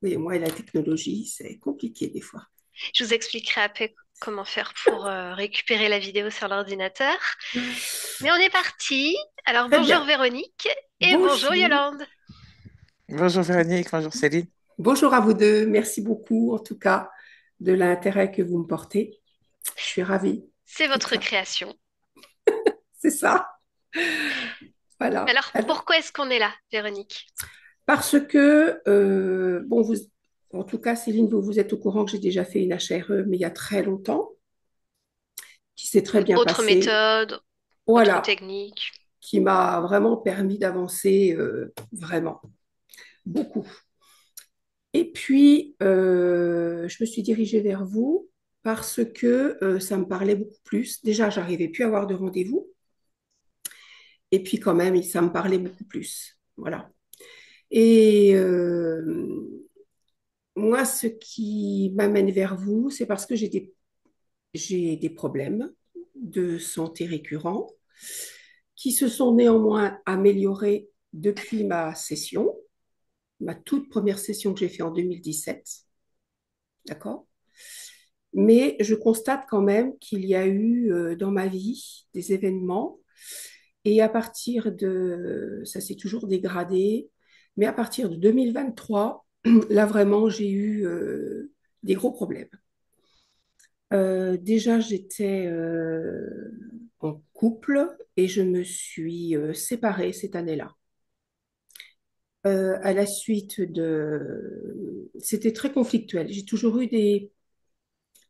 Oui, moi et la technologie, c'est compliqué des fois. Je vous expliquerai après comment faire pour récupérer la vidéo sur l'ordinateur. Mais on est parti. Alors Très bonjour bien. Véronique et bonjour Bonjour. Yolande. Bonjour Véronique, bonjour Céline. Bonjour à vous deux. Merci beaucoup, en tout cas, de l'intérêt que vous me portez. Je suis ravie C'est d'être votre là. création. C'est ça. Voilà. Alors pourquoi est-ce qu'on est là, Véronique? Parce que, bon, en tout cas, Céline, vous êtes au courant que j'ai déjà fait une HRE, mais il y a très longtemps, qui s'est très Une bien autre passée. méthode, autre Voilà. technique. Qui m'a vraiment permis d'avancer, vraiment, beaucoup. Et puis, je me suis dirigée vers vous parce que ça me parlait beaucoup plus. Déjà, j'arrivais plus à avoir de rendez-vous. Et puis, quand même, ça me parlait beaucoup plus. Voilà. Et moi, ce qui m'amène vers vous, c'est parce que j'ai des problèmes de santé récurrents qui se sont néanmoins améliorés depuis ma toute première session que j'ai faite en 2017. D'accord? Mais je constate quand même qu'il y a eu dans ma vie des événements et à partir de, ça s'est toujours dégradé, mais à partir de 2023, là vraiment, j'ai eu des gros problèmes. Déjà, j'étais en couple et je me suis séparée cette année-là. À la suite de... C'était très conflictuel. J'ai toujours eu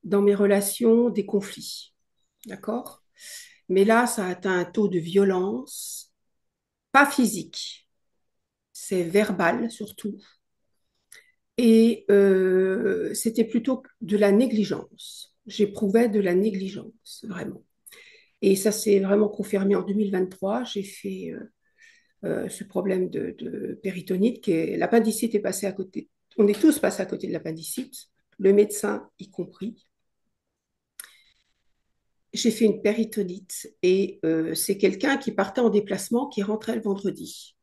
dans mes relations des conflits. D'accord? Mais là, ça a atteint un taux de violence, pas physique, c'est verbal surtout. Et c'était plutôt de la négligence. J'éprouvais de la négligence, vraiment. Et ça s'est vraiment confirmé en 2023. J'ai fait ce problème de péritonite, l'appendicite est passé à côté. On est tous passés à côté de l'appendicite, le médecin y compris. J'ai fait une péritonite et c'est quelqu'un qui partait en déplacement qui rentrait le vendredi.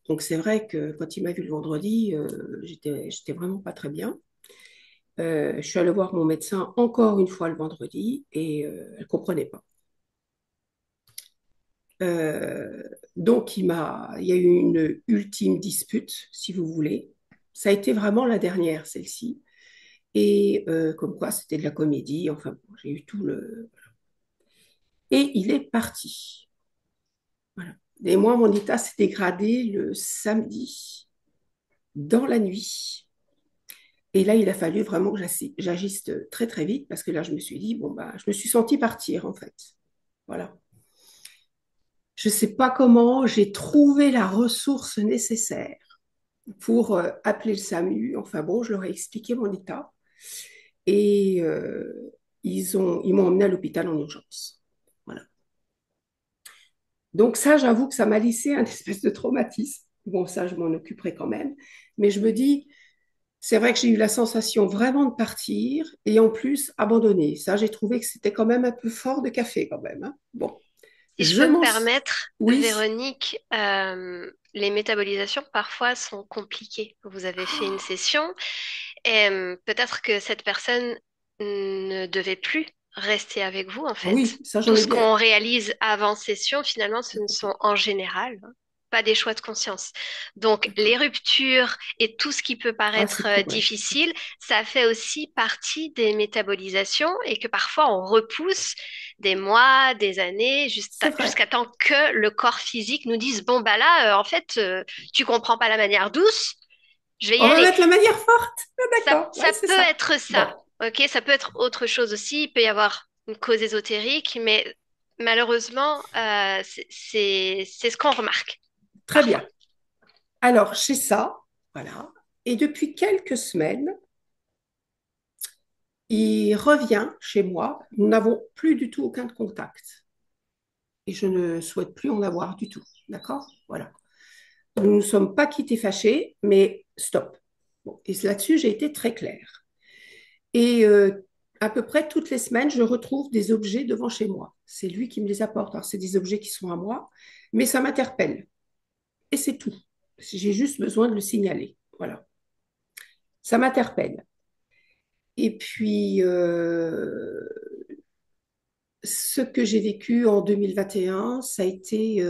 Donc c'est vrai que quand il m'a vu le vendredi, j'étais vraiment pas très bien. Je suis allée voir mon médecin encore une fois le vendredi et elle comprenait pas. Euh, donc il y a eu une ultime dispute, si vous voulez. Ça a été vraiment la dernière, celle-ci. Et comme quoi c'était de la comédie. Enfin, bon, j'ai eu tout le. Et il est parti. Voilà. Et moi, mon état s'est dégradé le samedi, dans la nuit. Et là, il a fallu vraiment que j'agisse très, très vite parce que là, je me suis dit, bon, bah, je me suis sentie partir, en fait. Voilà. Je ne sais pas comment j'ai trouvé la ressource nécessaire pour appeler le SAMU. Enfin bon, je leur ai expliqué mon état et ils m'ont emmené à l'hôpital en urgence. Voilà. Donc ça, j'avoue que ça m'a laissé un espèce de traumatisme. Bon, ça, je m'en occuperai quand même. Mais je me dis, c'est vrai que j'ai eu la sensation vraiment de partir et en plus abandonner. Ça, j'ai trouvé que c'était quand même un peu fort de café quand même, hein. Bon, Si je je peux me m'en... permettre, Oui. Véronique, les métabolisations parfois sont compliquées. Vous avez fait une session et peut-être que cette personne ne devait plus rester avec vous en Ah fait. oui, ça j'en Tout ai ce bien. qu'on réalise avant session, finalement, ce ne sont en général pas des choix de conscience. Donc, les D'accord. ruptures et tout ce qui peut Ah, paraître c'est problématique. difficile, ça fait aussi partie des métabolisations et que parfois on repousse des mois, des années, C'est vrai. jusqu'à temps que le corps physique nous dise, bon, bah là, en fait, tu comprends pas la manière douce, je vais y On va aller. mettre la manière forte. Ah, Ça, d'accord, ouais, ça c'est peut ça. être ça, Bon, ok? Ça peut être autre chose aussi. Il peut y avoir une cause ésotérique, mais malheureusement, c'est ce qu'on remarque très parfois. bien. Alors, c'est ça, voilà. Et depuis quelques semaines, il revient chez moi. Nous n'avons plus du tout aucun contact. Et je ne souhaite plus en avoir du tout. D'accord? Voilà. Nous ne nous sommes pas quittés fâchés, mais stop. Bon, et là-dessus, j'ai été très claire. Et à peu près toutes les semaines, je retrouve des objets devant chez moi. C'est lui qui me les apporte. Alors, c'est des objets qui sont à moi, mais ça m'interpelle. Et c'est tout. J'ai juste besoin de le signaler. Voilà. ça m'interpelle. Et puis, ce que j'ai vécu en 2021, ça a été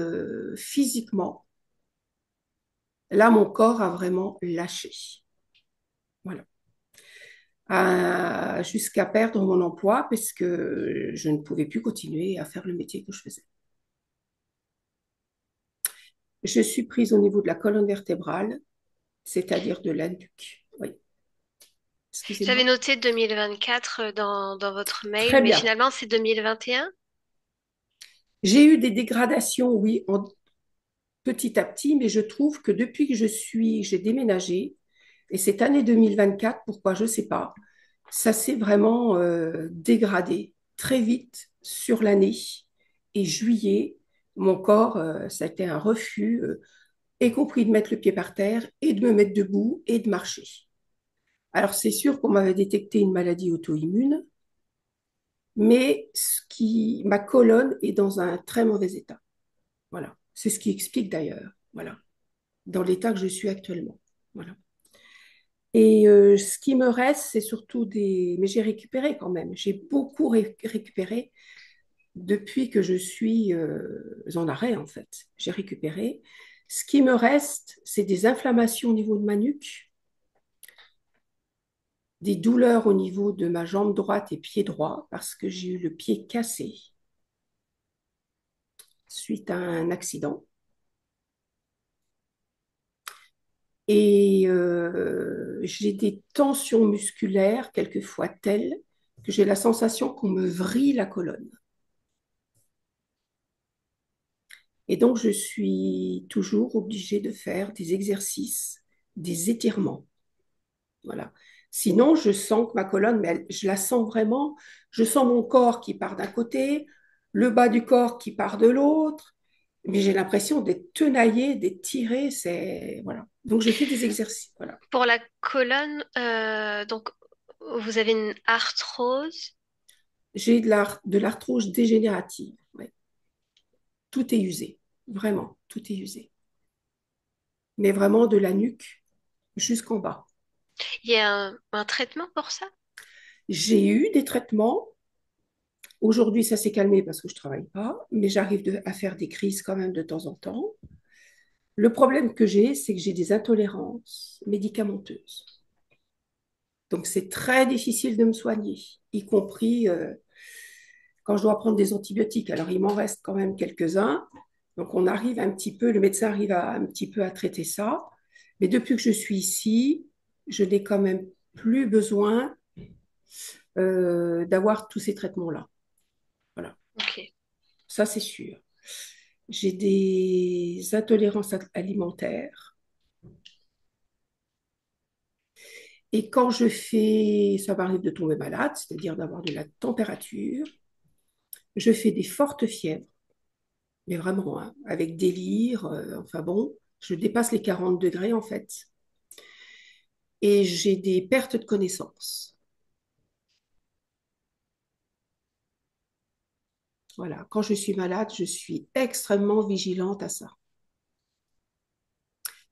physiquement. Là, mon corps a vraiment lâché. Voilà. Jusqu'à perdre mon emploi parce que je ne pouvais plus continuer à faire le métier que je faisais. Je suis prise au niveau de la colonne vertébrale, c'est-à-dire de la nuque. Oui, J'avais excusez-moi. noté 2024 dans votre mail, Très mais bien. finalement c'est 2021. J'ai eu des dégradations, oui, petit à petit, mais je trouve que depuis que j'ai déménagé, et cette année 2024, pourquoi, je ne sais pas, ça s'est vraiment dégradé très vite sur l'année. Et juillet, mon corps, ça a été un refus, y compris de mettre le pied par terre et de me mettre debout et de marcher. Alors, c'est sûr qu'on m'avait détecté une maladie auto-immune, mais ma colonne est dans un très mauvais état. Voilà. C'est ce qui explique d'ailleurs. Voilà. Dans l'état que je suis actuellement. Voilà. Et ce qui me reste, c'est surtout des... Mais j'ai récupéré quand même. J'ai beaucoup récupéré depuis que je suis en arrêt, en fait. J'ai récupéré. Ce qui me reste, c'est des inflammations au niveau de ma nuque, des douleurs au niveau de ma jambe droite et pied droit, parce que j'ai eu le pied cassé suite à un accident. Et j'ai des tensions musculaires, quelquefois telles que j'ai la sensation qu'on me vrille la colonne. Et donc, je suis toujours obligée de faire des exercices, des étirements. Voilà. Sinon, je sens que ma colonne, je la sens vraiment. Je sens mon corps qui part d'un côté, le bas du corps qui part de l'autre. Mais j'ai l'impression d'être tenaillée, d'être tirée. Voilà. Donc, je fais des exercices. Voilà. Pour la colonne, donc vous avez une arthrose. J'ai de l'arthrose dégénérative. Ouais. Tout est usé. Vraiment, tout est usé. Mais vraiment de la nuque jusqu'en bas. Il y a un traitement pour ça? J'ai eu des traitements. Aujourd'hui, ça s'est calmé parce que je ne travaille pas, mais à faire des crises quand même de temps en temps. Le problème que j'ai, c'est que j'ai des intolérances médicamenteuses. Donc, c'est très difficile de me soigner, y compris quand je dois prendre des antibiotiques. Alors, il m'en reste quand même quelques-uns. Donc, on arrive un petit peu, le médecin arrive un petit peu à traiter ça. Mais depuis que je suis ici, je n'ai quand même plus besoin d'avoir tous ces traitements-là. Voilà, Ok. ça c'est sûr. J'ai des intolérances alimentaires. Et quand ça m'arrive de tomber malade, c'est-à-dire d'avoir de la température, je fais des fortes fièvres, mais vraiment, hein, avec délire, enfin bon, je dépasse les 40 degrés en fait. Et j'ai des pertes de connaissance. Voilà, quand je suis malade, je suis extrêmement vigilante à ça.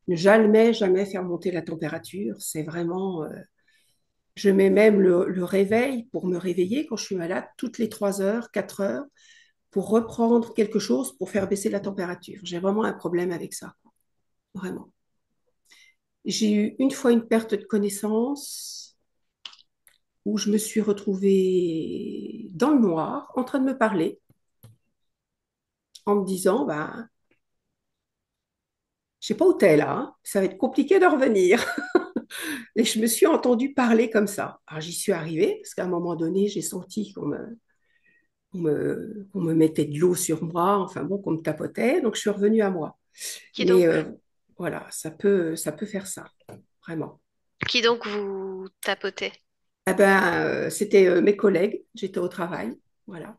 Ne jamais, jamais faire monter la température, c'est vraiment... je mets même le réveil pour me réveiller quand je suis malade, toutes les 3 heures, 4 heures, pour reprendre quelque chose pour faire baisser la température. J'ai vraiment un problème avec ça, vraiment. J'ai eu une fois une perte de connaissance où je me suis retrouvée dans le noir, en train de me parler, en me disant, bah, je sais pas où t'es là, hein, ça va être compliqué de revenir. Et je me suis entendue parler comme ça. Alors j'y suis arrivée, parce qu'à un moment donné, j'ai senti qu'on me mettait de l'eau sur moi, enfin bon, qu'on me tapotait, donc je suis revenue à moi. Qui Mais donc, voilà, ça peut faire ça, vraiment. qui donc vous tapotez? Eh ben, c'était mes collègues, j'étais au travail, voilà.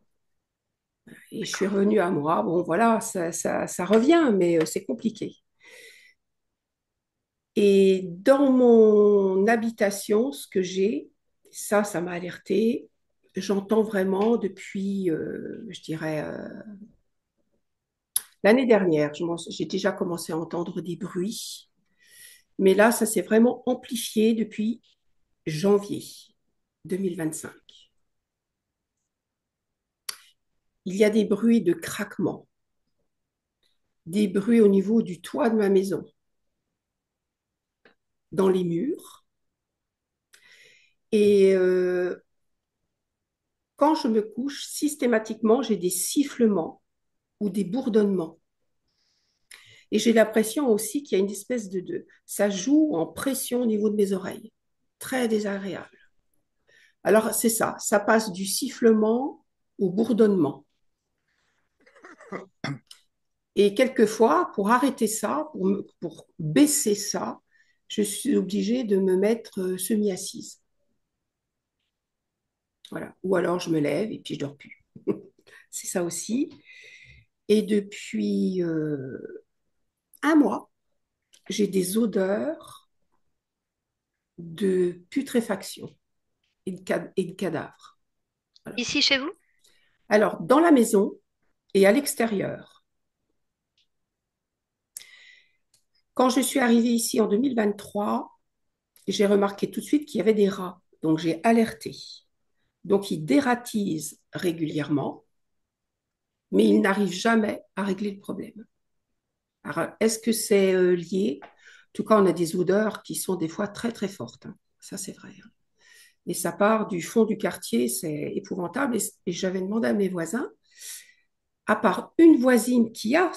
Et je suis D'accord. revenue à moi. Bon, voilà, ça revient, mais c'est compliqué. Et dans mon habitation, ce que j'ai, ça m'a alertée. J'entends vraiment depuis, je dirais, l'année dernière, j'ai déjà commencé à entendre des bruits. Mais là, ça s'est vraiment amplifié depuis. janvier 2025. Il y a des bruits de craquement, des bruits au niveau du toit de ma maison, dans les murs. Et quand je me couche, systématiquement, j'ai des sifflements ou des bourdonnements. Et j'ai l'impression aussi qu'il y a une espèce ça joue en pression au niveau de mes oreilles. Très désagréable. Alors, c'est ça. Ça passe du sifflement au bourdonnement. Et quelquefois, pour arrêter ça, pour baisser ça, je suis obligée de me mettre semi-assise. Voilà. Ou alors je me lève et puis je dors plus. C'est ça aussi. Et depuis un mois, j'ai des odeurs de putréfaction et de cadavres. Voilà. Ici chez vous? Alors, dans la maison et à l'extérieur, quand je suis arrivée ici en 2023, j'ai remarqué tout de suite qu'il y avait des rats. Donc, j'ai alerté. Donc, ils dératisent régulièrement, mais ils n'arrivent jamais à régler le problème. Alors, est-ce que c'est lié? En tout cas, on a des odeurs qui sont des fois très, très fortes, hein. Ça, c'est vrai, hein. Et ça part du fond du quartier, c'est épouvantable. Et j'avais demandé à mes voisins, à part une voisine qui a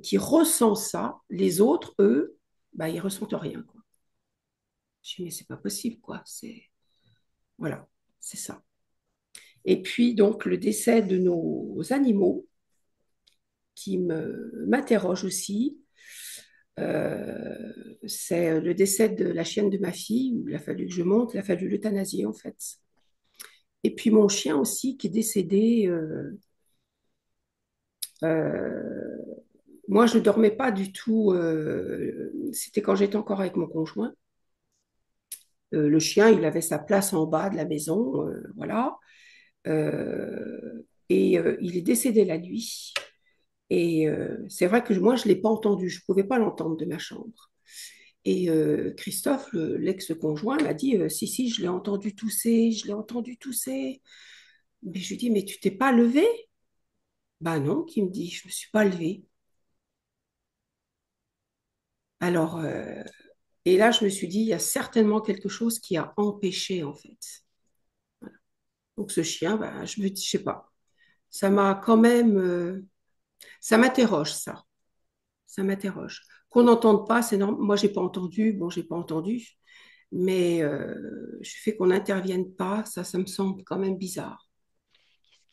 qui ressent ça, les autres, eux, bah, ils ressentent rien, quoi. Je dis, mais c'est pas possible, quoi. Voilà, c'est ça. Et puis, donc, le décès de nos animaux qui m'interroge aussi. Euh, c'est le décès de la chienne de ma fille, où il a fallu que je monte, il a fallu l'euthanasier, en fait. Et puis mon chien aussi qui est décédé. Euh, Moi, je ne dormais pas du tout. C'était quand j'étais encore avec mon conjoint. Le chien, il avait sa place en bas de la maison, voilà. Et il est décédé la nuit. Et c'est vrai que moi, je ne l'ai pas entendu. Je ne pouvais pas l'entendre de ma chambre. Et Christophe, l'ex-conjoint, m'a dit, si, si, je l'ai entendu tousser, je l'ai entendu tousser. Mais je lui dis, mais tu t'es pas levé? Ben non, qui me dit, je me suis pas levée. Alors, et là, je me suis dit, il y a certainement quelque chose qui a empêché, en fait. Donc, ce chien, ben, je me dis, je sais pas. Ça m'a quand même, ça m'interroge, ça. Ça m'interroge. Qu'on n'entende pas, c'est normal. Moi, j'ai pas entendu. Bon, j'ai pas entendu. Mais je fais qu'on n'intervienne pas, ça me semble quand même bizarre.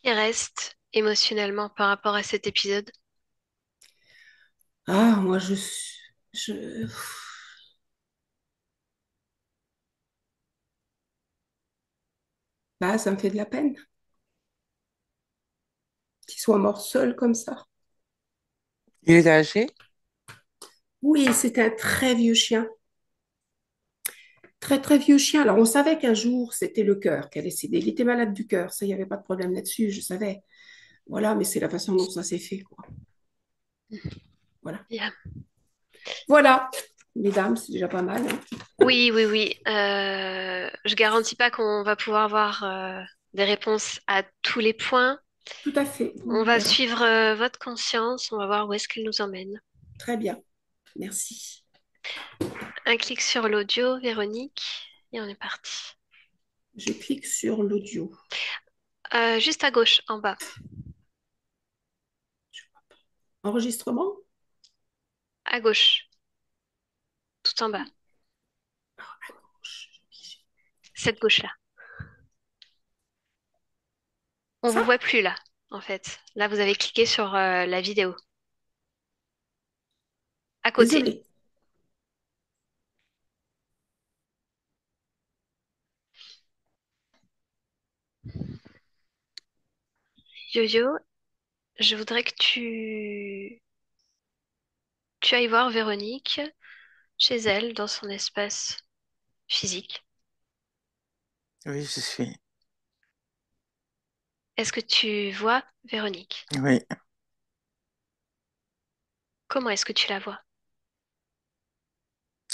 Qui reste émotionnellement par rapport à cet épisode? Ah, moi, je, bah, ça me fait de la peine qu'il soit mort seul comme ça. Il est âgé? Oui, c'était un très vieux chien. Très, très vieux chien. Alors, on savait qu'un jour, c'était le cœur qui allait céder. Il était malade du cœur. Ça, il n'y avait pas de problème là-dessus, je savais. Voilà, mais c'est la façon dont ça s'est fait, quoi. Voilà. Bien. Voilà, mesdames, c'est déjà pas mal, hein. Oui, oui, oui. Je garantis pas qu'on va pouvoir avoir des réponses à tous les points. Tout à fait. On va Voilà. suivre votre conscience, on va voir où est-ce qu'elle nous emmène. Très bien. Merci. Un clic sur l'audio, Véronique, et on est parti. Je clique sur l'audio. Juste à gauche, en bas, Enregistrement? à gauche, tout en bas, cette gauche-là. On vous Ça? voit plus là, en fait. Là, vous avez cliqué sur la vidéo. À côté. Désolée. Yo-yo, je voudrais que tu ailles voir Véronique chez elle, dans son espace physique. Oui, je suis. Est-ce que tu vois Véronique? Oui, Comment est-ce que tu la vois?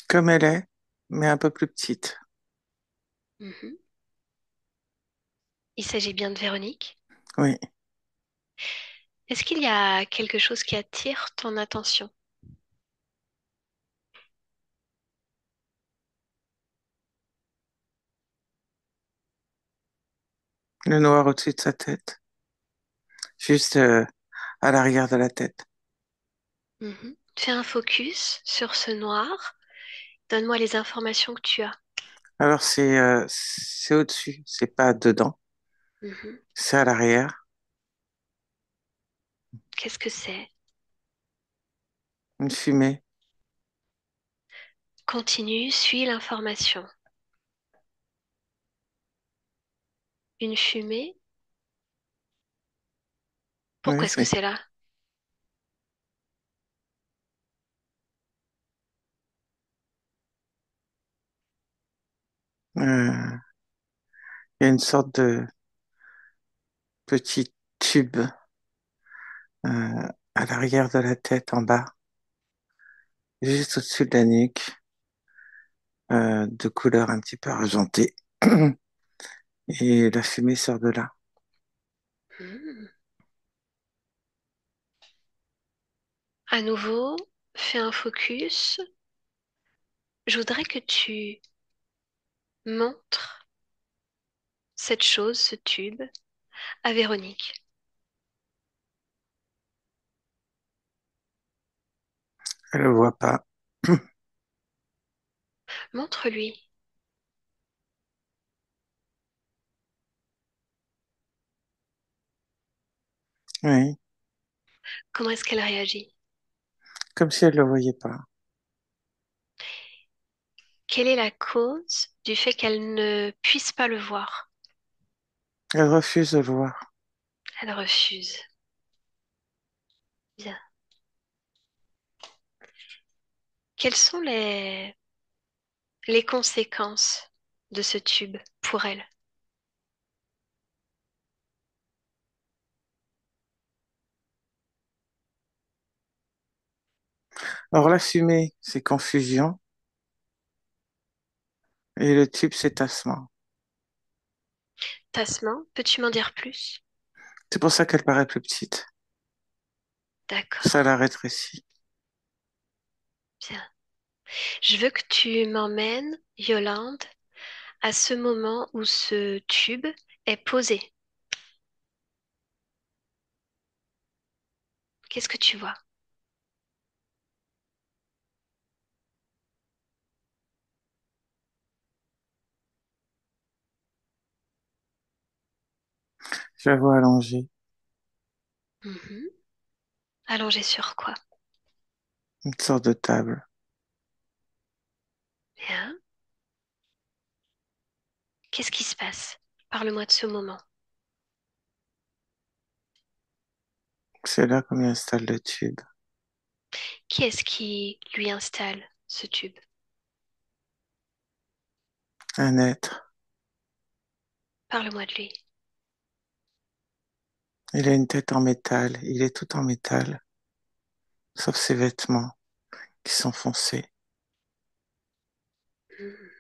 comme elle est, mais un peu plus petite. Mhm. Il s'agit bien de Véronique. Oui, Est-ce qu'il y a quelque chose qui attire ton attention? le noir au-dessus de sa tête, juste à l'arrière de la tête. Mhm. Fais un focus sur ce noir. Donne-moi les informations que tu as. Alors c'est au-dessus, c'est pas dedans, Mhm. c'est à l'arrière, Qu'est-ce que c'est? une fumée. Continue, suis l'information. Une fumée? Pourquoi Oui, est-ce que c'est c'est là? il y a une sorte de petit tube à l'arrière de la tête en bas, juste au-dessus de la nuque, de couleur un petit peu argentée. Et la fumée sort de là. Hmm. À nouveau, fais un focus. Je voudrais que tu montres cette chose, ce tube, à Véronique. Elle le voit pas. Montre-lui. Oui, Comment est-ce qu'elle réagit? comme si elle le voyait pas. Quelle est la cause du fait qu'elle ne puisse pas le voir? Elle refuse de le voir. Elle refuse. Bien. Quelles sont les conséquences de ce tube pour elle? Alors la fumée, c'est confusion et le tube, c'est tassement. Tassement, peux-tu m'en dire plus? C'est pour ça qu'elle paraît plus petite. Ça D'accord. la rétrécit. Bien. Je veux que tu m'emmènes, Yolande, à ce moment où ce tube est posé. Qu'est-ce que tu vois? Je la vois allongée, Mhm. Allongé sur quoi? une sorte de table. Bien. Qu'est-ce qui se passe? Parle-moi de ce moment. C'est là qu'on y installe le tube. Qui est-ce qui lui installe ce tube? Un être. Parle-moi de lui. Il a une tête en métal. Il est tout en métal, sauf ses vêtements qui sont foncés. Mhm.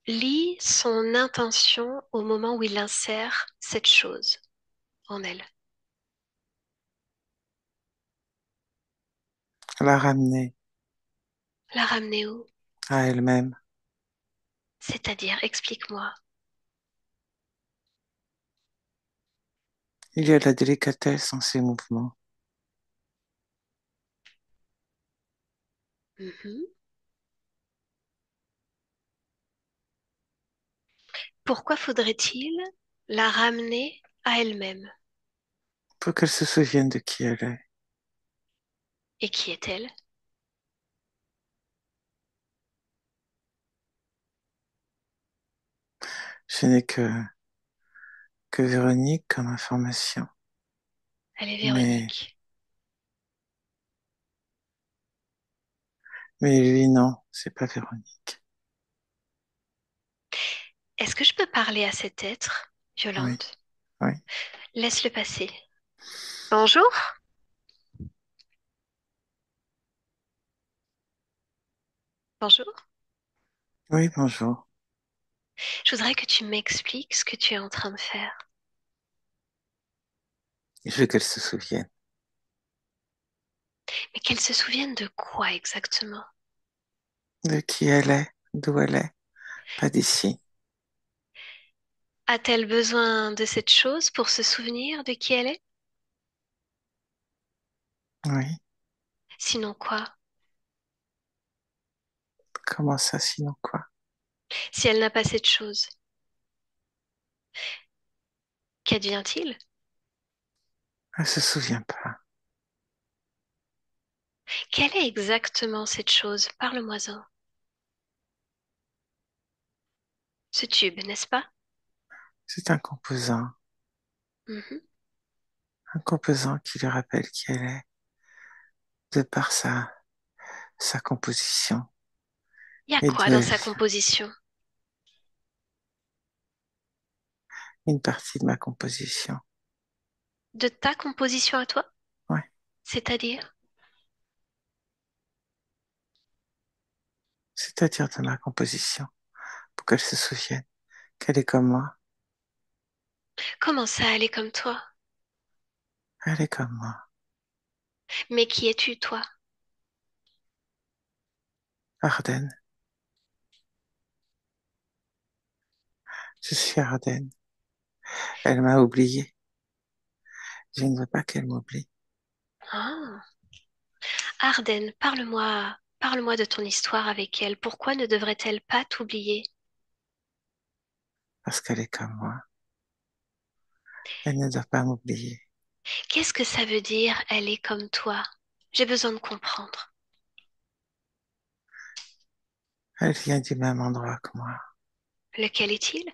Lis son intention au moment où il insère cette chose en elle. La ramener La ramener où? à elle-même. C'est-à-dire, explique-moi. Il y a de la délicatesse en ses mouvements. Mhm. Pourquoi faudrait-il la ramener à elle-même? Pour qu'elle se souvienne de qui elle est. Et qui est-elle? Je n'ai que Véronique comme information. Elle est Mais, Véronique. mais lui, non, c'est pas Véronique. Est-ce que je peux parler à cet être, Oui, Yolande? oui. Laisse-le passer. Bonjour. Bonjour. Oui, bonjour. Je voudrais que tu m'expliques ce que tu es en train de faire. Je veux qu'elle se souvienne Mais qu'elle se souvienne de quoi exactement? de qui elle est, d'où elle est, pas d'ici. A-t-elle besoin de cette chose pour se souvenir de qui elle est? Oui, Sinon quoi? comment ça, sinon quoi? Si elle n'a pas cette chose, qu'advient-il? Elle se souvient pas. Quelle est exactement cette chose? Parle-moi-en. Ce tube, n'est-ce pas? C'est Mhm. un composant qui lui rappelle qui elle est, de par sa composition Il y a et quoi d'où dans elle sa vient. composition? Une partie de ma composition. De ta composition à toi? Ouais, C'est-à-dire? c'est-à-dire de ma composition, pour qu'elle se souvienne qu'elle est comme moi. Comment ça, elle est comme toi? Elle est comme moi. Mais qui es-tu, toi? Ardennes. Je suis Ardennes. Elle m'a oublié. Je ne veux pas qu'elle m'oublie Ah. Arden, parle-moi de ton histoire avec elle. Pourquoi ne devrait-elle pas t'oublier? parce qu'elle est comme moi. Elle ne doit pas m'oublier. Qu'est-ce que ça veut dire, elle est comme toi? J'ai besoin de comprendre. Elle vient du même endroit que moi. Lequel est-il?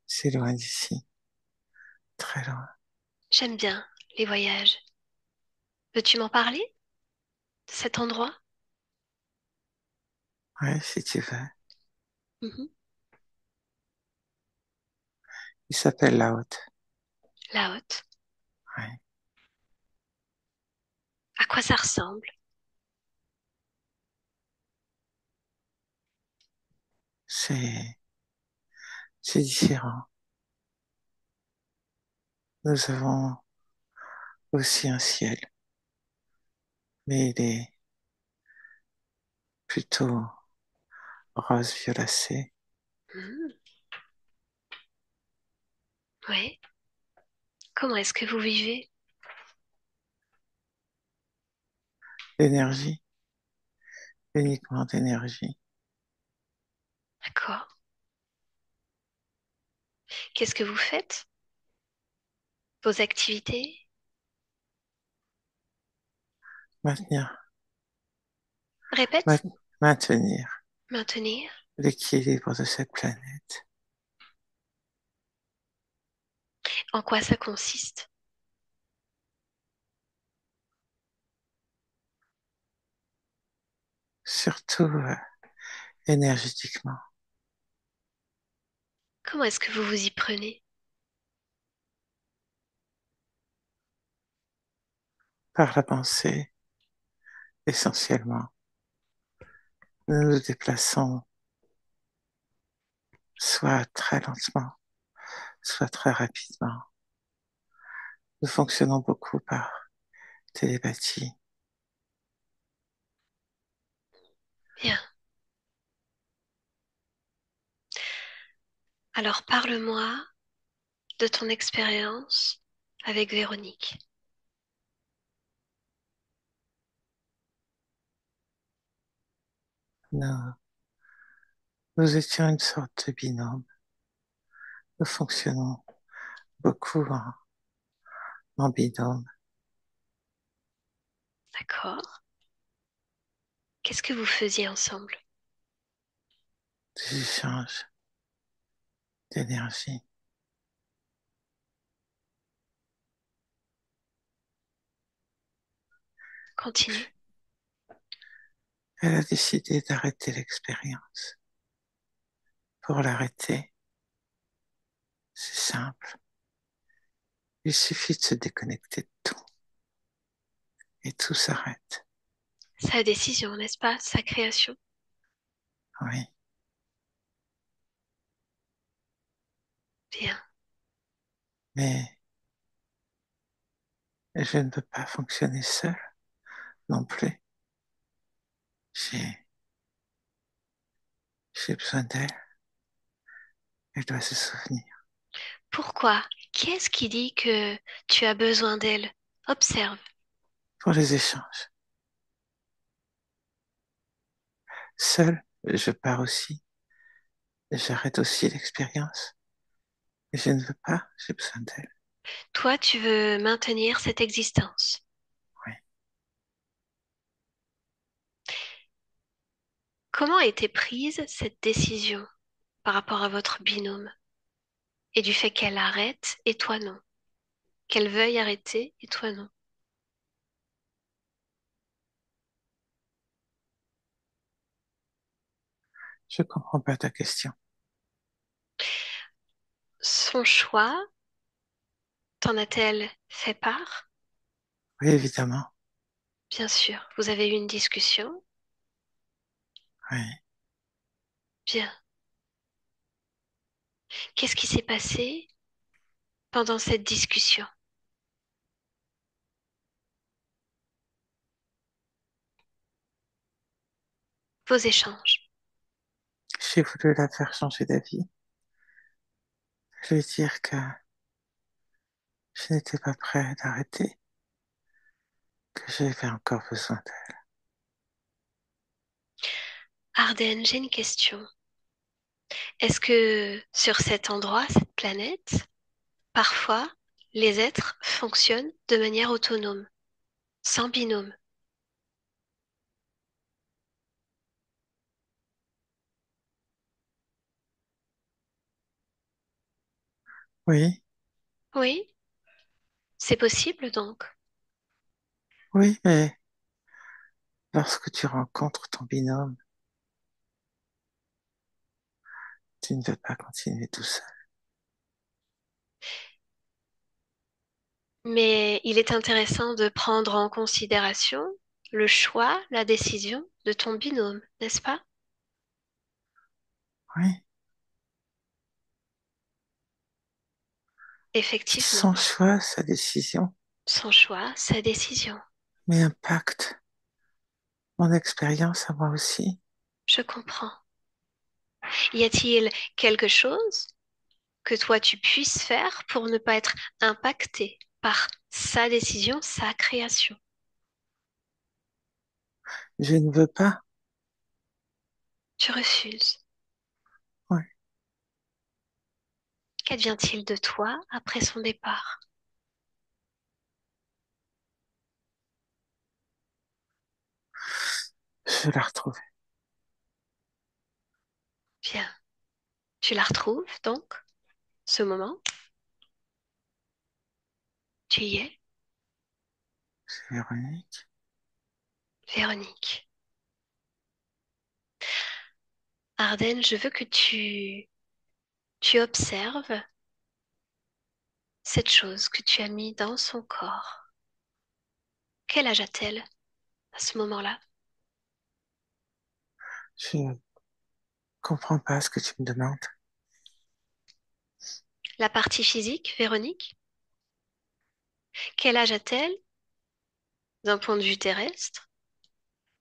C'est loin d'ici, très loin. J'aime bien les voyages. Veux-tu m'en parler de cet endroit? Oui, si tu veux. Mhm. Il s'appelle La Haute. La Haute. Ouais. À quoi ça ressemble? C'est, c'est différent. Nous avons aussi un ciel, mais il est plutôt rose violacé. Mhm. Ouais. Comment est-ce que vous vivez? L'énergie, uniquement d'énergie. D'accord. Qu'est-ce que vous faites? Vos activités? Maintenir, Répète. maintenir Maintenir. l'équilibre de cette planète. En quoi ça consiste? Surtout énergétiquement, Comment est-ce que vous vous y prenez? par la pensée, essentiellement. Nous nous déplaçons soit très lentement, soit très rapidement. Nous fonctionnons beaucoup par télépathie. Bien. Alors parle-moi de ton expérience avec Véronique. Nous, nous étions une sorte de binôme. Nous fonctionnons beaucoup en binôme. D'accord. Qu'est-ce que vous faisiez ensemble? Des échanges d'énergie. Continue. Elle a décidé d'arrêter l'expérience. Pour l'arrêter, c'est simple. Il suffit de se déconnecter de tout et tout s'arrête. Sa décision, n'est-ce pas? Sa création. Oui, Bien. mais je ne peux pas fonctionner seul non plus. J'ai, j'ai besoin d'elle. Elle doit se souvenir. Pourquoi? Qu'est-ce qui dit que tu as besoin d'elle? Observe. Pour les échanges. Seul, je pars aussi. J'arrête aussi l'expérience. Et je ne veux pas, j'ai besoin d'elle. Toi, tu veux maintenir cette existence. Oui. Comment a été prise cette décision par rapport à votre binôme et du fait qu'elle arrête et toi non? Qu'elle veuille arrêter et toi non? Je comprends pas ta question. Son choix, t'en a-t-elle fait part? Oui, évidemment. Bien sûr, vous avez eu une discussion. Oui. Bien. Qu'est-ce qui s'est passé pendant cette discussion? Vos échanges. J'ai voulu la faire changer d'avis. Lui dire que je n'étais pas prêt d'arrêter, que j'avais encore besoin d'elle. Arden, j'ai une question. Est-ce que sur cet endroit, cette planète, parfois, les êtres fonctionnent de manière autonome, sans binôme? Oui, Oui, c'est possible donc. oui, mais lorsque tu rencontres ton binôme, tu ne veux pas continuer tout seul. Mais il est intéressant de prendre en considération le choix, la décision de ton binôme, n'est-ce pas? Oui, Effectivement, son choix, sa décision, son choix, sa décision. mais impacte mon expérience à moi aussi. Je comprends. Y a-t-il quelque chose que toi tu puisses faire pour ne pas être impacté par sa décision, sa création? Je ne veux pas. Tu refuses. Oui, Qu'advient-il de toi après son départ? je la retrouve. Bien. Tu la retrouves donc, ce moment? Tu y es, C'est Véronique. Véronique. Arden, je veux que tu observes cette chose que tu as mis dans son corps. Quel âge a-t-elle à ce moment-là? Je ne comprends pas ce que tu me demandes. La partie physique, Véronique? Quel âge a-t-elle d'un point de vue terrestre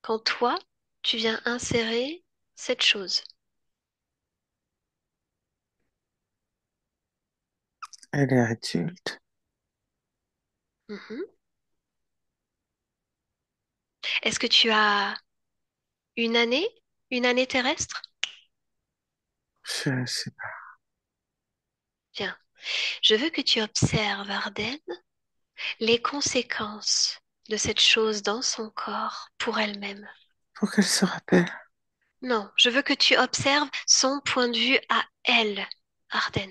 quand toi, tu viens insérer cette chose? Elle est adulte. Mhm. Est-ce que tu as une année, une année terrestre? Je sais pas. Bien. Je veux que tu observes, Arden, les conséquences de cette chose dans son corps pour elle-même. Pour qu'elle se rappelle. Non, je veux que tu observes son point de vue à elle, Arden.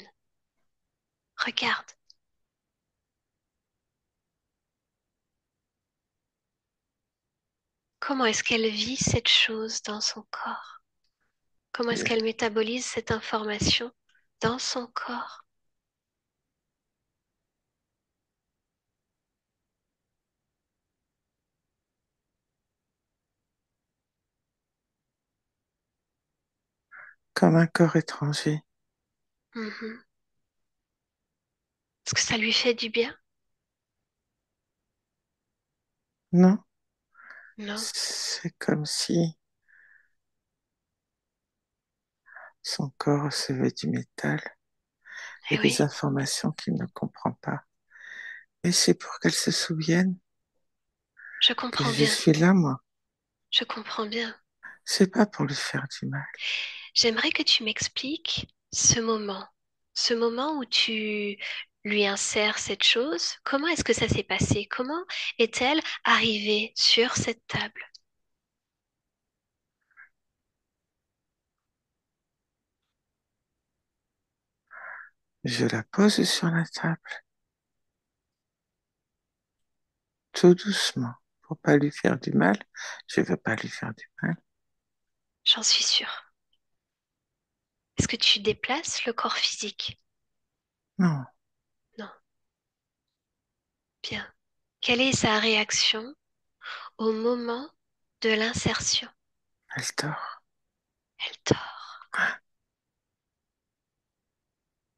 Regarde. Comment est-ce qu'elle vit cette chose dans son corps? Comment est-ce qu'elle métabolise cette information dans son corps? comme un corps étranger. Mhm. Est-ce que ça lui fait du bien? Non, Non. c'est comme si son corps recevait du métal et Eh des oui, informations qu'il ne comprend pas. Et c'est pour qu'elle se souvienne je que comprends je bien. suis là, moi. Je comprends bien. C'est pas pour lui faire du mal. J'aimerais que tu m'expliques ce moment où tu lui insères cette chose. Comment est-ce que ça s'est passé? Comment est-elle arrivée sur cette table? Je la pose sur la table, tout doucement, pour pas lui faire du mal. Je veux pas lui faire du mal. J'en suis sûre. Est-ce que tu déplaces le corps physique? Non, Non. Bien. Quelle est sa réaction au moment de l'insertion? elle dort. Elle dort.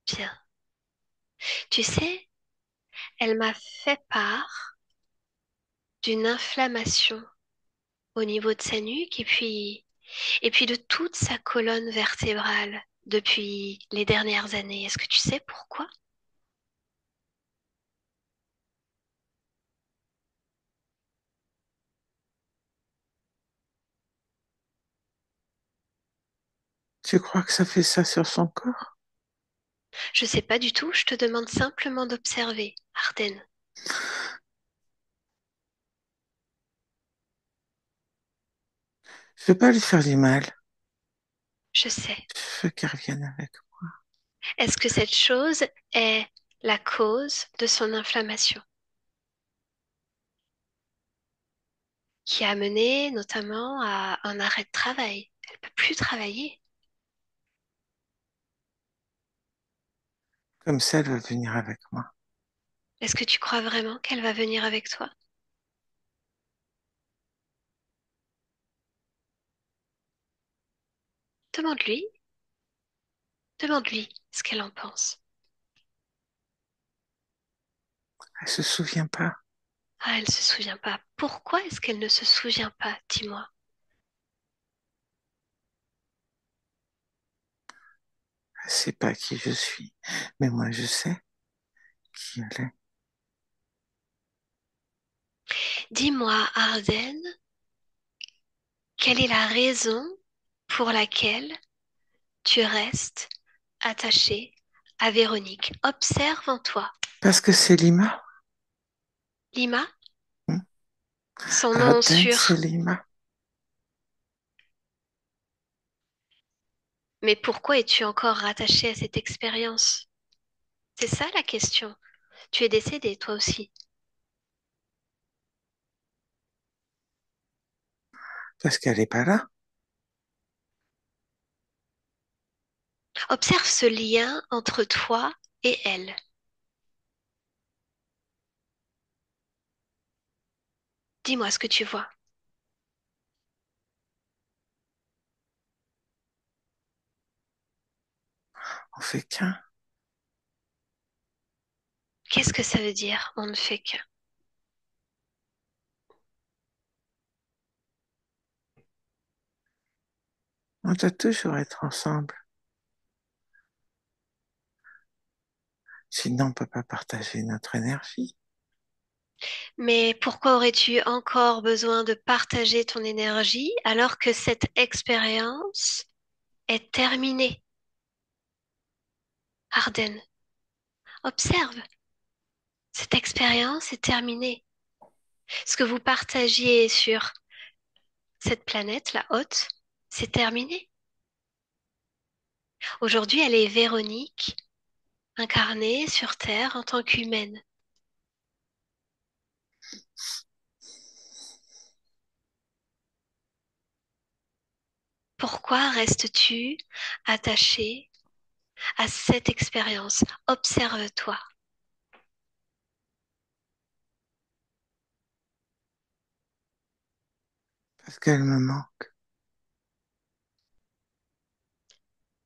Bien. Tu sais, elle m'a fait part d'une inflammation au niveau de sa nuque et puis de toute sa colonne vertébrale depuis les dernières années. Est-ce que tu sais pourquoi? Tu crois que ça fait ça sur son corps? Je sais pas du tout, je te demande simplement d'observer, Arden. Je veux pas lui faire du mal. Je sais. Je veux qu'elle revienne avec moi. Est-ce que cette chose est la cause de son inflammation, qui a mené notamment à un arrêt de travail? Elle peut plus travailler. Comme ça, elle va venir avec moi. Est-ce que tu crois vraiment qu'elle va venir avec toi? Demande-lui, demande-lui ce qu'elle en pense. Elle se souvient pas. Ah, elle se souvient pas. Pourquoi est-ce qu'elle ne se souvient pas? Dis-moi. Elle sait pas qui je suis. Mais moi, je sais qui elle est. Dis-moi, Arden, quelle est la raison pour laquelle tu restes attaché à Véronique? Observe en toi. Parce que c'est Lima. Lima, Hmm. son nom Arden, c'est sûr. Lima. Mais pourquoi es-tu encore rattaché à cette expérience? C'est ça la question. Tu es décédé, toi aussi. Parce qu'elle est pas là. Observe ce lien entre toi et elle. Dis-moi ce que tu vois. On fait qu'un. Qu'est-ce que ça veut dire? On ne fait que. On doit toujours être ensemble. Sinon, on peut pas partager notre énergie. Mais pourquoi aurais-tu encore besoin de partager ton énergie alors que cette expérience est terminée? Arden, observe, cette expérience est terminée. Ce que vous partagiez sur cette planète, la haute, c'est terminé. Aujourd'hui, elle est Véronique, incarnée sur Terre en tant qu'humaine. Pourquoi restes-tu attaché à cette expérience? Observe-toi. Parce qu'elle me manque.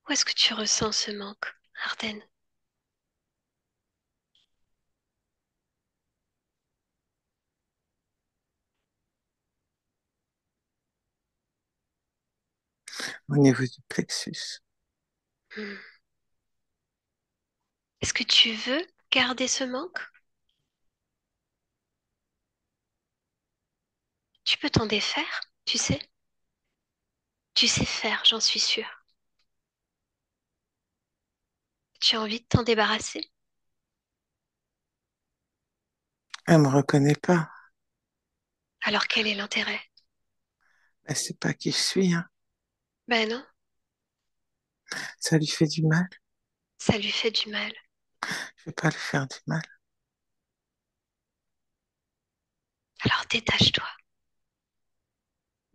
Où est-ce que tu ressens ce manque, Arden? au niveau du plexus. Hmm. Est-ce que tu veux garder ce manque? Tu peux t'en défaire, tu sais? Tu sais faire, j'en suis sûre. Tu as envie de t'en débarrasser? Elle me reconnaît pas. Alors quel est l'intérêt? Elle sait pas qui je suis, hein. Ben non, Ça lui fait du mal. ça lui fait du mal. Je vais pas lui faire du mal. Alors détache-toi.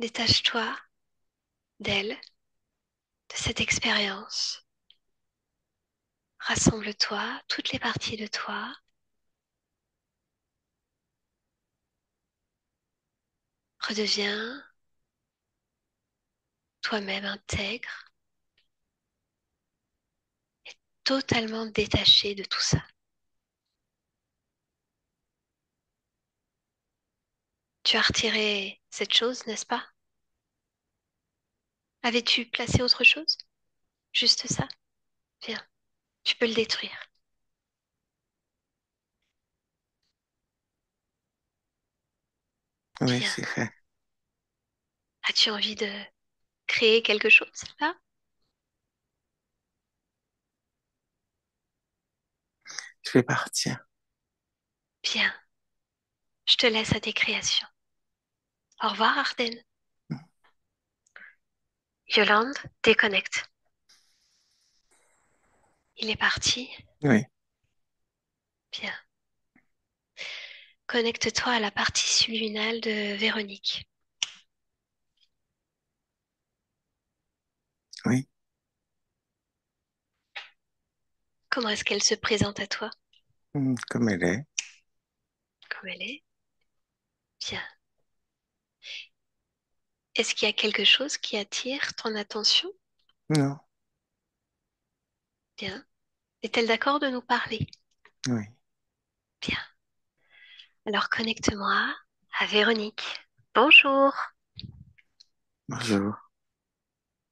Détache-toi d'elle, de cette expérience. Rassemble-toi, toutes les parties de toi. Redeviens toi-même intègre, totalement détaché de tout ça. Tu as retiré cette chose, n'est-ce pas? Avais-tu placé autre chose? Juste ça? Viens, tu peux le détruire. Oui, Viens. c'est fait. As-tu envie de créer quelque chose là? Je vais partir. Bien, je te laisse à tes créations. Au revoir, Arden. Yolande, déconnecte. Il est parti. Oui, Bien. Connecte-toi à la partie subliminale de Véronique. oui. Comment est-ce qu'elle se présente à toi? Comme elle est. Comme elle est? Bien. Est-ce qu'il y a quelque chose qui attire ton attention? Non, Bien. Est-elle d'accord de nous parler? oui. Bien. Alors connecte-moi à Véronique. Bonjour. Bonjour.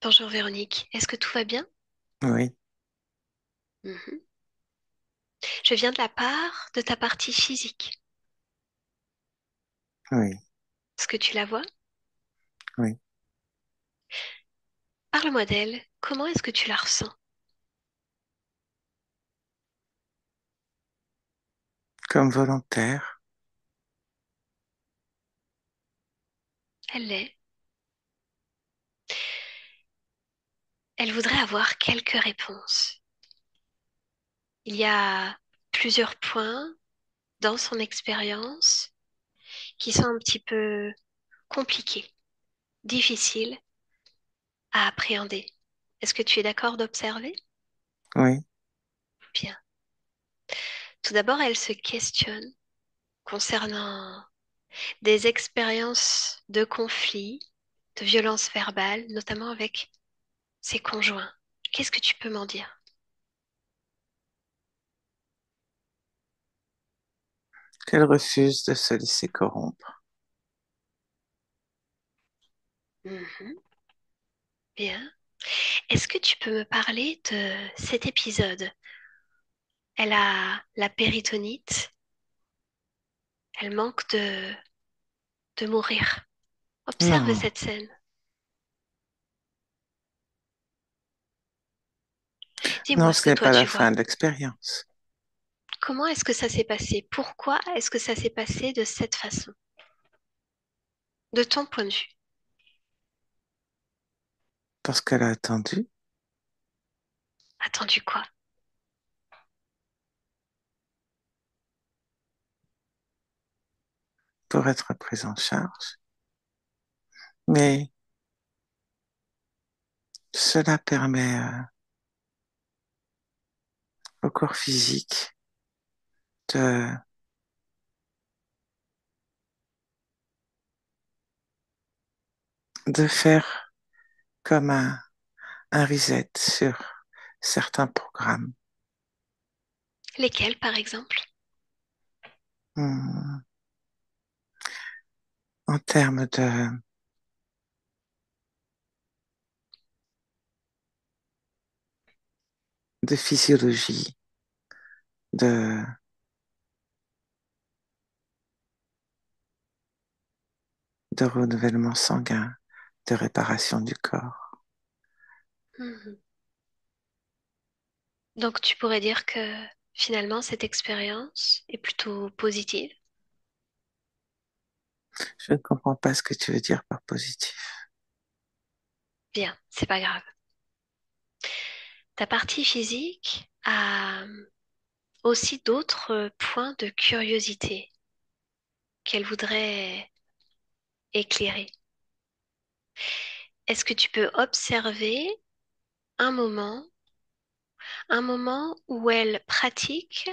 Bonjour Véronique. Est-ce que tout va bien? Oui, Mhm. Je viens de la part de ta partie physique. oui, Est-ce que tu la vois? oui. Parle-moi d'elle. Comment est-ce que tu la ressens? Comme volontaire. Elle l'est. Elle voudrait avoir quelques réponses. Il y a plusieurs points dans son expérience qui sont un petit peu compliqués, difficiles à appréhender. Est-ce que tu es d'accord d'observer? Oui, Bien. Tout d'abord, elle se questionne concernant des expériences de conflit, de violence verbale, notamment avec ses conjoints. Qu'est-ce que tu peux m'en dire? qu'elle refuse de se laisser corrompre. Mhm. Bien. Est-ce que tu peux me parler de cet épisode? Elle a la péritonite, elle manque de mourir. Observe Non, cette scène. non, Dis-moi ce ce que n'est toi pas la tu vois. fin de l'expérience. Comment est-ce que ça s'est passé? Pourquoi est-ce que ça s'est passé de cette façon? De ton point de vue. Parce qu'elle a attendu Attendu quoi? pour être prise en charge. Mais cela permet au corps physique de, de faire comme un reset sur certains programmes. Lesquels, par exemple? Hmm. En termes de physiologie, de, de renouvellement sanguin, de réparation du corps. Mhm. Donc tu pourrais dire que finalement cette expérience est plutôt positive. Je ne comprends pas ce que tu veux dire par positif. Bien, c'est pas grave. Ta partie physique a aussi d'autres points de curiosité qu'elle voudrait éclairer. Est-ce que tu peux observer un moment, un moment où elle pratique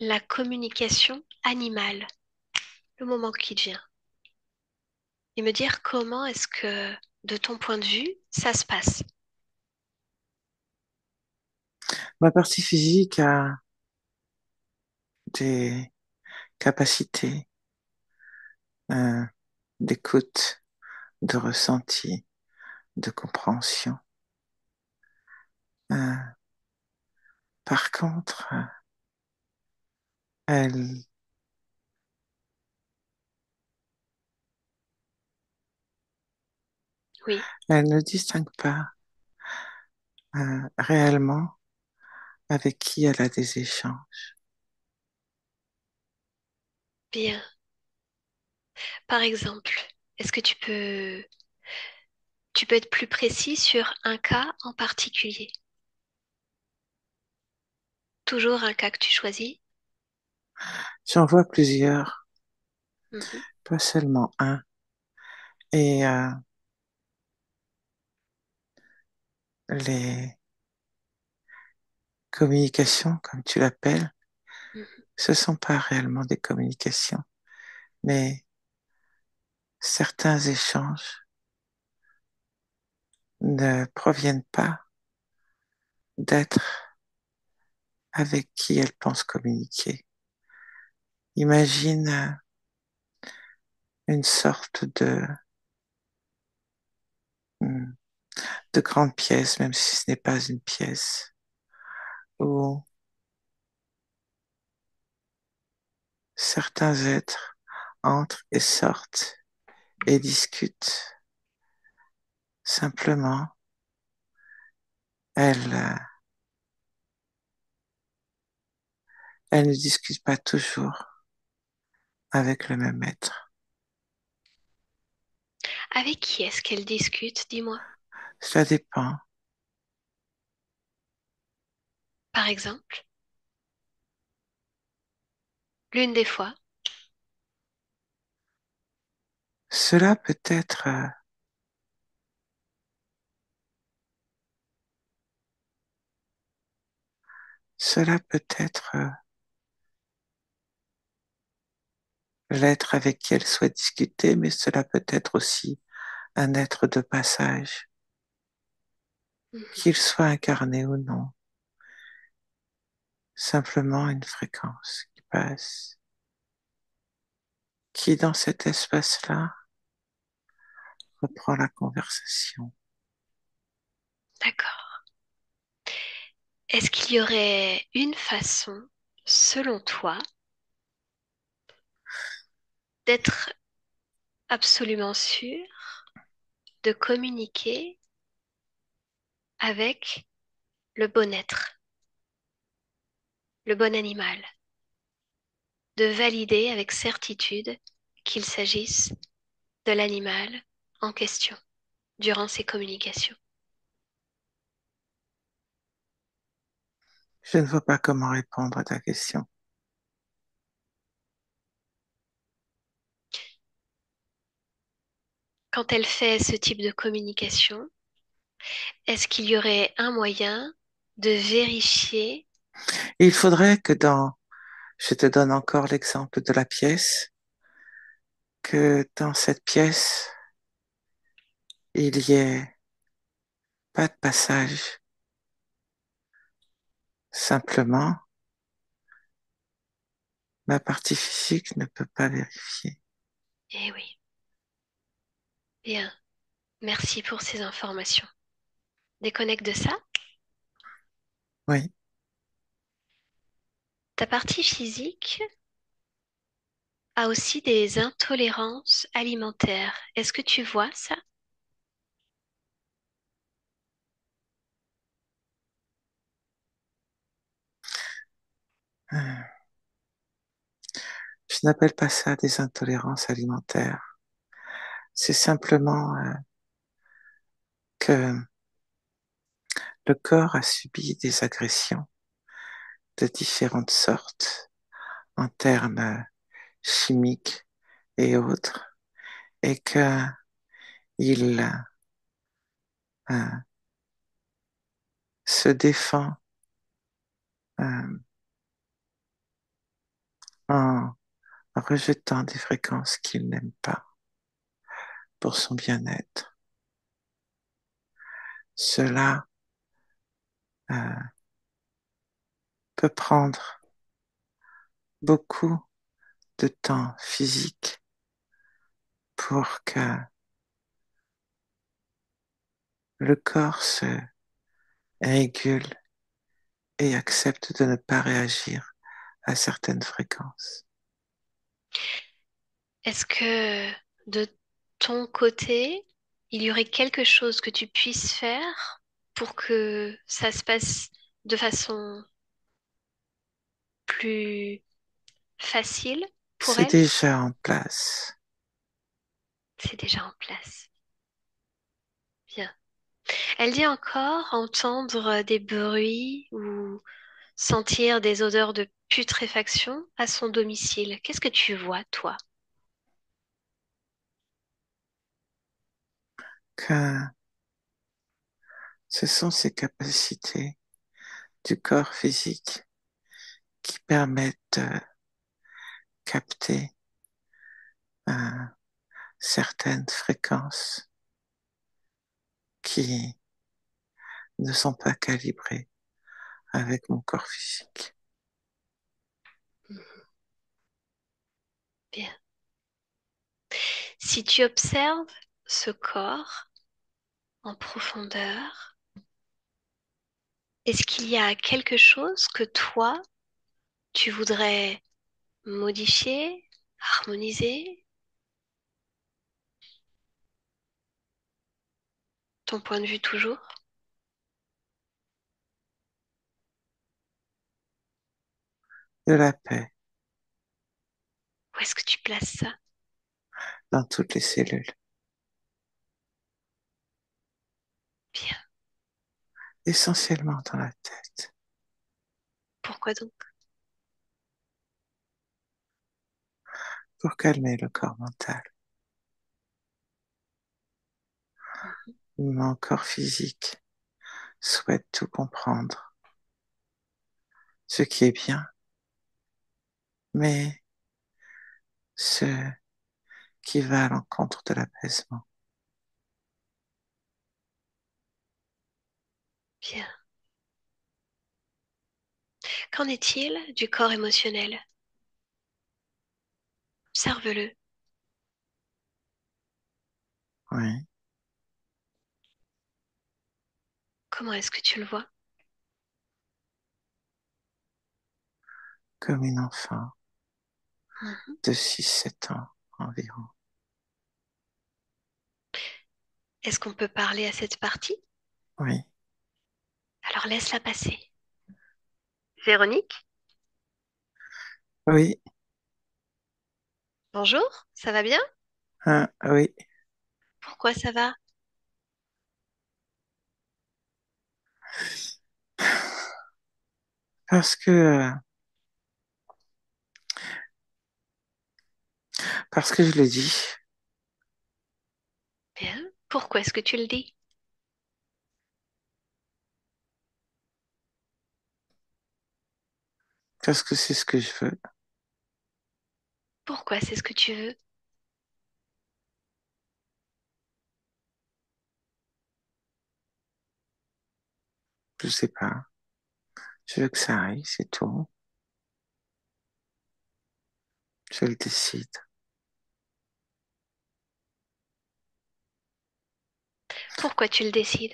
la communication animale, le moment qui vient, et me dire comment est-ce que, de ton point de vue, ça se passe? Ma partie physique a des capacités euh, d'écoute, de ressenti, de compréhension. Euh, Par contre, elle, Oui, elle ne distingue pas réellement avec qui elle a des échanges. bien. Par exemple, est-ce que tu peux être plus précis sur un cas en particulier? Toujours un cas que tu choisis? J'en vois plusieurs, Mhm, pas seulement un. Et les communications, comme tu l'appelles, mhm. ce sont pas réellement des communications, mais certains échanges ne proviennent pas d'être avec qui elle pense communiquer. Imagine une sorte hmm, de grande pièce, même si ce n'est pas une pièce, où certains êtres entrent et sortent et discutent. Simplement, elle ne discute pas toujours avec le même être. Avec qui est-ce qu'elle discute, dis-moi? Cela dépend. Par exemple, l'une des fois. Cela peut être, cela peut être l'être avec qui elle souhaite discuter, mais cela peut être aussi un être de passage, Mhm. qu'il soit incarné ou non, simplement une fréquence qui passe, qui dans cet espace-là reprend la conversation. D'accord. Est-ce qu'il y aurait une façon, selon toi, d'être absolument sûr de communiquer avec le bon être, le bon animal, de valider avec certitude qu'il s'agisse de l'animal en question durant ces communications? Je ne vois pas comment répondre à ta question. Quand elle fait ce type de communication, est-ce qu'il y aurait un moyen de vérifier? Il faudrait que je te donne encore l'exemple de la pièce, que dans cette pièce, il y ait pas de passage. Simplement, ma partie physique ne peut pas vérifier. Eh oui, bien. Merci pour ces informations. Déconnecte de ça. Oui, Ta partie physique a aussi des intolérances alimentaires. Est-ce que tu vois ça? euh, je n'appelle pas ça des intolérances alimentaires. C'est simplement que le corps a subi des agressions de différentes sortes en termes chimiques et autres, et que il se défend euh, en rejetant des fréquences qu'il n'aime pas pour son bien-être. Cela euh, peut prendre beaucoup de temps physique pour que le corps se régule et accepte de ne pas réagir à certaines fréquences. Est-ce que de ton côté, il y aurait quelque chose que tu puisses faire pour que ça se passe de façon plus facile pour C'est elle? déjà en place. C'est déjà en place. Bien. Elle dit encore entendre des bruits ou sentir des odeurs de putréfaction à son domicile. Qu'est-ce que tu vois, toi? Que ce sont ces capacités du corps physique qui permettent de capter euh, certaines fréquences qui ne sont pas calibrées avec mon corps physique. Mhm. Bien. Si tu observes ce corps en profondeur, est-ce qu'il y a quelque chose que toi, tu voudrais modifier, harmoniser, ton point de vue toujours? De la paix Où est-ce que tu places ça? dans toutes les cellules, Bien. essentiellement dans la tête, Pourquoi donc? pour calmer le corps mental. Mhm. Mon corps physique souhaite tout comprendre, ce qui est bien, mais ce qui va à l'encontre de l'apaisement. Bien. Qu'en est-il du corps émotionnel? Observe-le. Oui, Comment est-ce que tu le vois? comme une enfant Mhm. de 6, 7 ans environ. Est-ce qu'on peut parler à cette partie? Oui, Alors laisse-la passer. Véronique, oui, bonjour, ça va bien? oui, Pourquoi ça va? parce que je l'ai dit, Bien. Pourquoi est-ce que tu le dis? parce que c'est ce que je veux. Pourquoi c'est ce que tu veux? Je sais pas. Je veux que ça aille, c'est tout. Je le décide. Pourquoi tu le décides?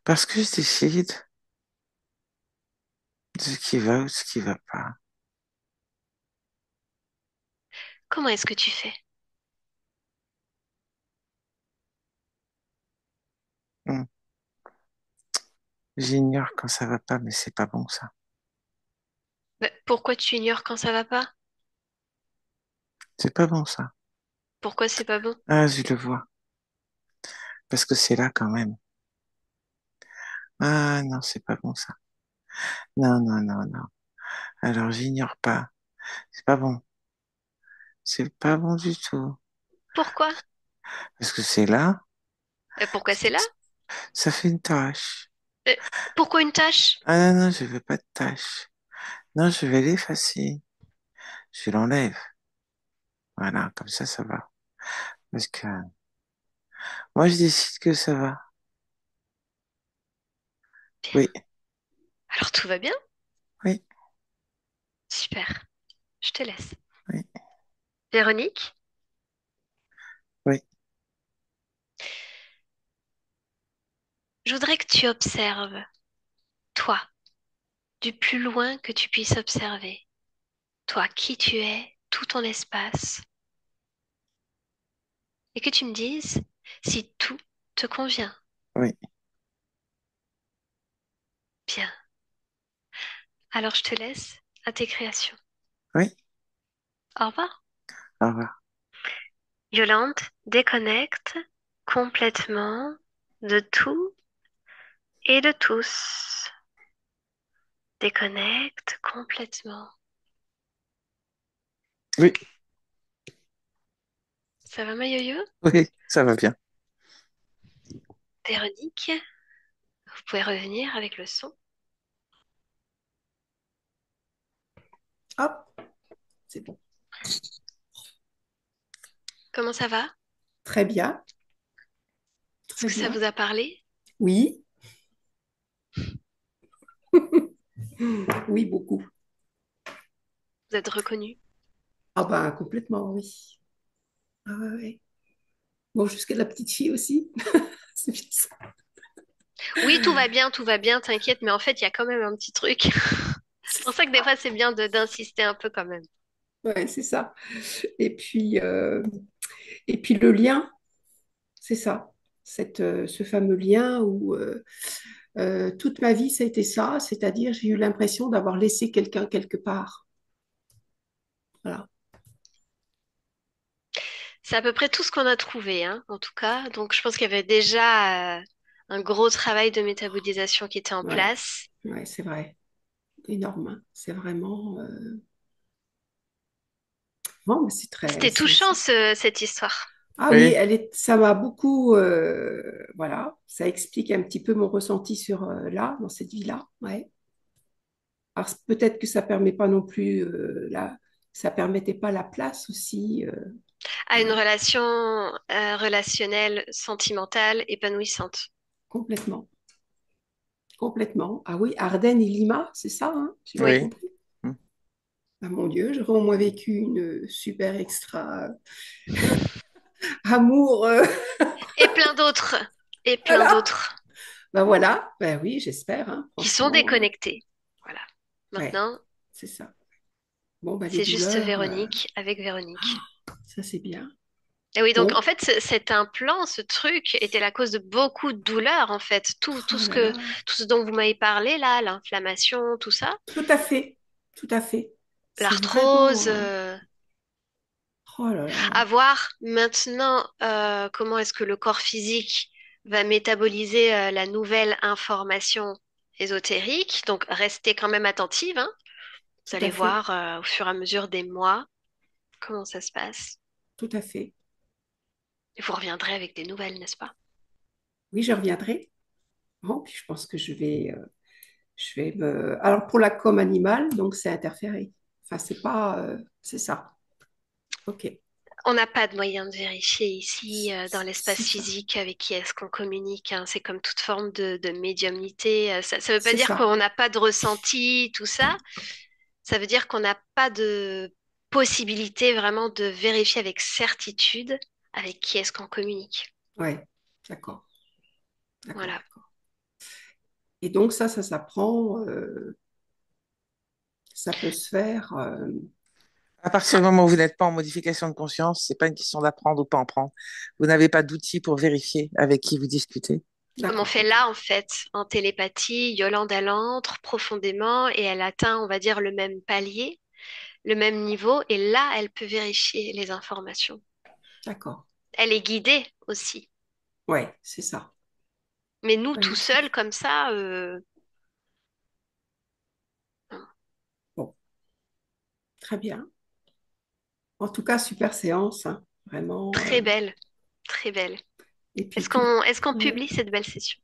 Parce que je décide de ce qui va ou ce qui va pas. Comment est-ce que tu fais? Hmm. J'ignore quand ça va pas, mais c'est pas bon ça. Pourquoi tu ignores quand ça va pas? C'est pas bon ça. Pourquoi c'est pas bon? Ah, je le vois. Parce que c'est là quand même. Ah non, c'est pas bon ça. Non, non, non, non. Alors j'ignore pas. C'est pas bon. C'est pas bon du tout. Pourquoi? Parce que c'est là, Pourquoi c'est là? ça fait une tâche. Euh, Pourquoi une tâche? Ah non, non, je veux pas de tâche. Non, je vais l'effacer. Je l'enlève. Voilà, comme ça va. Parce que moi, je décide que ça va. Bien. Oui, Alors tout va bien? oui, Super. Je te laisse. oui, Véronique, oui, je voudrais que tu observes, toi, du plus loin que tu puisses observer. Toi, qui tu es, tout ton espace. Et que tu me dises si tout te convient. oui, Bien. Alors je te laisse à tes créations. oui. Au revoir. Au revoir. Yolande déconnecte complètement de tout et de tous. Déconnecte complètement. Oui, Ça va, ma yo-yo? oui, ça va bien. Véronique, vous pouvez revenir avec le son. Hop, c'est bon. Comment ça va? Très bien, Est-ce très que ça bien. vous a parlé? Oui, oui, beaucoup. Vous êtes reconnu? Ah ben, complètement, oui. Ah ouais, ouais. Bon, jusqu'à la petite fille aussi. C'est bien ça. Oui, tout va bien, t'inquiète, mais en fait, il y a quand même un petit truc. C'est pour ça que des fois, c'est bien d'insister un peu quand même. Ouais, c'est ça. Et puis, euh, et puis le lien, c'est ça. Ce fameux lien où toute ma vie, ça a été ça, c'est-à-dire j'ai eu l'impression d'avoir laissé quelqu'un quelque part. Voilà. C'est à peu près tout ce qu'on a trouvé, hein, en tout cas. Donc, je pense qu'il y avait déjà un gros travail de métabolisation qui était en Ouais, place. ouais, c'est vrai. Énorme, hein. C'est vraiment. Bon, mais c'est très. C'était touchant, cette histoire. Ah oui, Oui, ça m'a beaucoup. Voilà, ça explique un petit peu mon ressenti sur là, dans cette vie-là. Ouais. Alors peut-être que ça permet pas non plus ça permettait pas la place aussi. À une Voilà, relation relationnelle, sentimentale, épanouissante. complètement, complètement. Ah oui, Ardennes et Lima, c'est ça, hein, j'ai bien Oui. oui. compris. Hmm. Ah mon Dieu, j'aurais au moins vécu une super extra amour. Et plein d'autres. Et plein Voilà. d'autres Ben voilà, ben oui, j'espère, hein, qui sont franchement. déconnectés. Voilà. Ouais, Maintenant, c'est ça. Bon, ben les c'est juste douleurs, Véronique avec Véronique. ça c'est bien. Et oui, donc en Bon, fait, cet implant, ce truc était la cause de beaucoup de douleurs, en fait. oh là là. Tout ce dont vous m'avez parlé là, l'inflammation, tout ça, Tout à fait, tout à fait. C'est l'arthrose, vraiment. Oh là à là, voir maintenant comment est-ce que le corps physique va métaboliser la nouvelle information ésotérique. Donc restez quand même attentive, hein. Vous tout allez à fait, voir au fur et à mesure des mois comment ça se passe. tout à fait. Et vous reviendrez avec des nouvelles, n'est-ce pas? Oui, je reviendrai. Bon, puis je pense que je vais me. Alors pour la com animale, donc c'est interféré. Enfin, c'est pas, c'est ça. Ok. On n'a pas de moyen de vérifier ici, dans l'espace C'est ça. physique, avec qui est-ce qu'on communique, hein. C'est comme toute forme de médiumnité. Ça ne veut pas C'est dire ça. qu'on n'a pas de ressenti, tout ça. Ça veut dire qu'on n'a pas de possibilité vraiment de vérifier avec certitude avec qui est-ce qu'on communique. Ouais. D'accord. D'accord, Voilà. d'accord. Et donc ça s'apprend, ça peut se faire. À partir du moment où vous n'êtes pas en modification de conscience, c'est pas une question d'apprendre ou pas en prendre. Vous n'avez pas d'outils pour vérifier avec qui vous discutez. Comme on D'accord, fait ok. là, en fait, en télépathie, Yolande, elle entre profondément et elle atteint, on va dire, le même palier, le même niveau. Et là, elle peut vérifier les informations. D'accord. Elle est guidée aussi. Ouais, c'est ça. Mais nous, tout Ouais, c'est seuls, comme ça, bon, très bien. En tout cas, super séance, hein, vraiment. très belle, très belle. Et puis Est-ce tout. qu'on Ouais. publie cette belle session?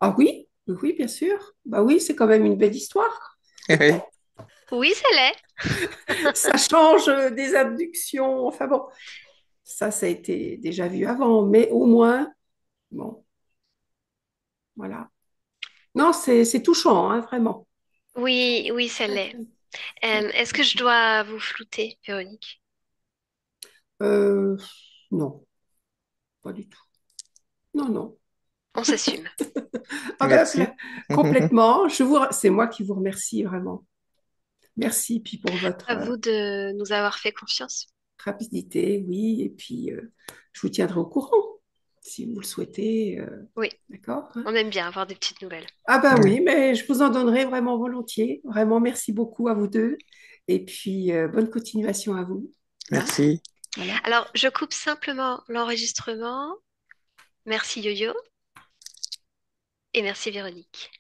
Ah oui, oui, oui, bien sûr. Bah oui, c'est quand même une belle histoire. Oui. Oui, ça l'est. Ça change des abductions. Enfin bon, ça a été déjà vu avant, mais au moins, bon, voilà. Non, c'est touchant, hein, vraiment. Oui, oui, ça Très, l'est. très, très, très Est-ce que je touchant. dois vous flouter, Véronique? Euh, non, pas du tout. Non, non. On s'assume. Ah ben, Merci. complètement. C'est moi qui vous remercie vraiment. Merci, puis pour votre À vous de nous avoir fait confiance. rapidité, oui. Et puis, je vous tiendrai au courant si vous le souhaitez. Oui, D'accord, hein. on aime bien avoir des petites nouvelles. Ah ben Ouais. oui, mais je vous en donnerai vraiment volontiers. Vraiment, merci beaucoup à vous deux. Et puis, bonne continuation à vous. Hein, Merci. voilà. Alors, je coupe simplement l'enregistrement. Merci Yo-Yo et merci Véronique.